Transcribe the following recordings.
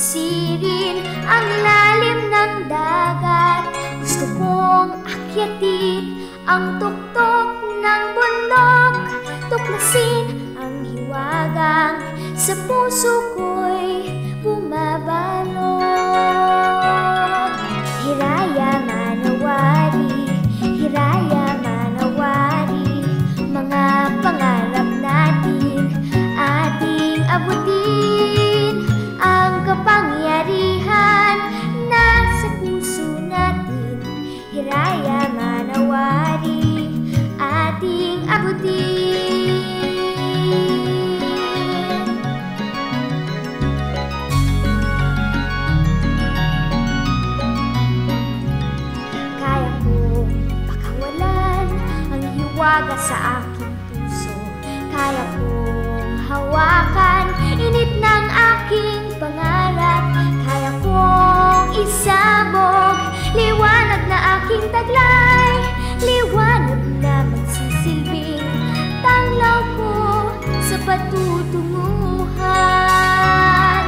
sisirin ang lalim ng dagat. Gusto kong akyatin ang tuktok ng bundok, tuklasin ang hiwagang sa puso ko'y bumabalot. Hiraya manawari, hiraya manawari, mga pangarap natin ating abutin. Ang kapangyarihan nasa puso natin, hiraya manawari, ating abutin. Kaya kong pakawalan ang hiwaga sa aking puso, kaya kong hawakan init ng aking pangarap, kaya kong isabog liwanag na aking taglay, liwanag na magsisilbing tanglaw ko sa patutunguhan.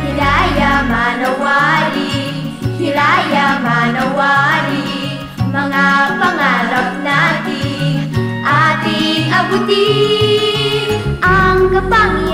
Hiraya manawari, hiraya manawari, mga pangarap natin ating abutin. Ang kapangyarihan